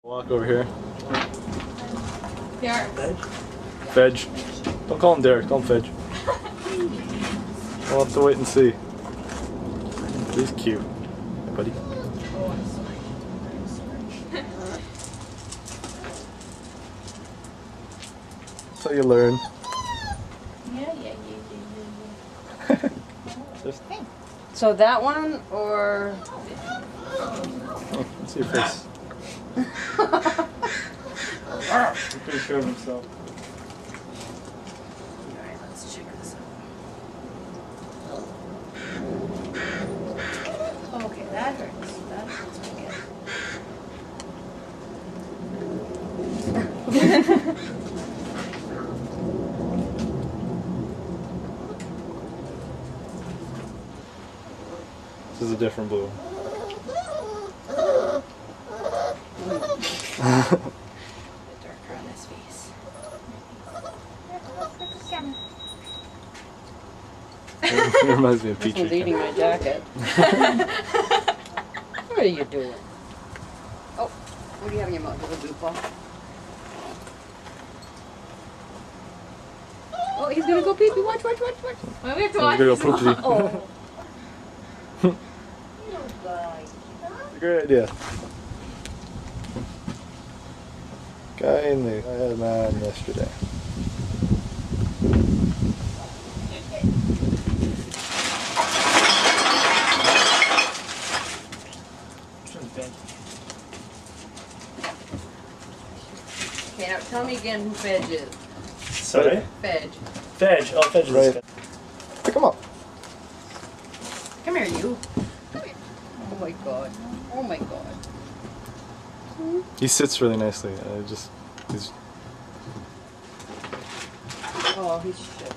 Walk over here. Derek. Fedge. Don't call him Derek, call him Fedge. We'll have to wait and see. He's cute. Hey, buddy. That's how you learn. Yeah. Just, So that one, or oh, let's see your face. He's pretty sure of himself. alright, let's check this out. Okay, that hurts. That hurts again. This is a different blue. Darker on his face. It reminds me of This Peachy. one's eating my jacket. What are you doing? Oh, what do you have in your mouth? Little goofball. Oh, he's gonna go pee pee. Watch. Wait, we have to He's watch. gonna go poopy. Oh. Great idea. Guy in the I had a man yesterday. Okay, now tell me again who Fedge is. Sorry? Fedge. Fedge. Oh, Fedge is Right. good. Pick him up. Come here, you. Come here. Oh my god. Oh my god. He sits really nicely. He's Oh, he's shit.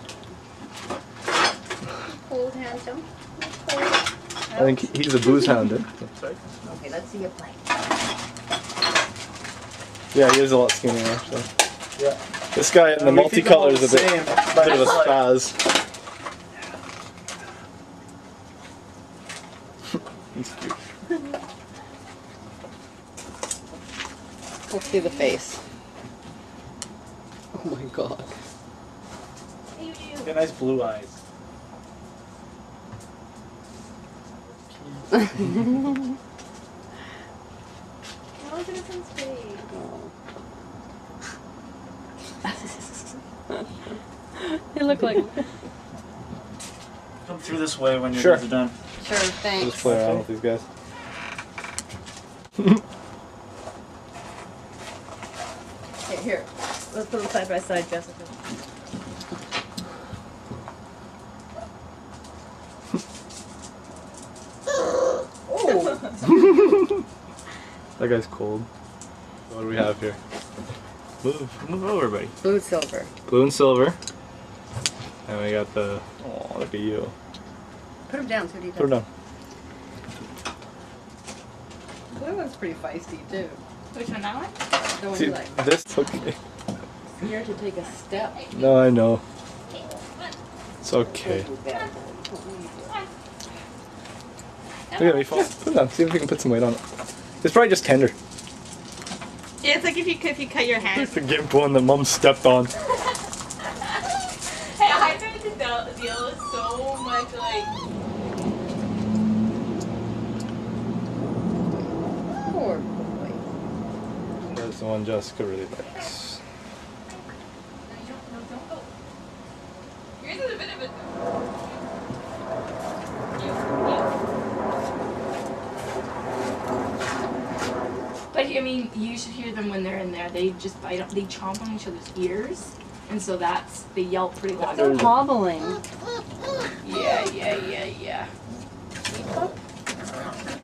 Cold, handsome. Cold. I think he's a booze hound. Sorry? Okay, let's see you play. Yeah, he is a lot skinnier actually. Yeah. This guy in the We keep them all multicolor is a the bit same, of but a it's like- spaz. He's cute. Let's see the face. Oh my god. He's got nice blue eyes. They look like. Come through this way when your Sure. guys are done. Sure, We'll thanks. just play around with these guys. Okay, here. Let's put them side by side, Jessica. Oh! That guy's cold. What do we have here? Move over, buddy. Blue and silver. Blue and silver. And we got the. Oh, look at you. Put him down so he Put him down. Blue one's pretty feisty too. Which one, that one? The one See, you like. this? Okay. Scared to take a step. No, I know. It's okay. Don't do that. Look at me fall. Put it down. See if we can put some weight on it. It's probably just tender. Yeah, it's like if you cut your hand. It's the gimp one that Mom stepped on. Hey, I tried to deal with so much like. Poor boy. That's the one Jessica really likes. No, don't go. Yours is a bit of a. But I mean, you should hear them when they're in there. They just bite up. They chomp on each other's ears, and so they yelp pretty loud. They're hobbling. Yeah.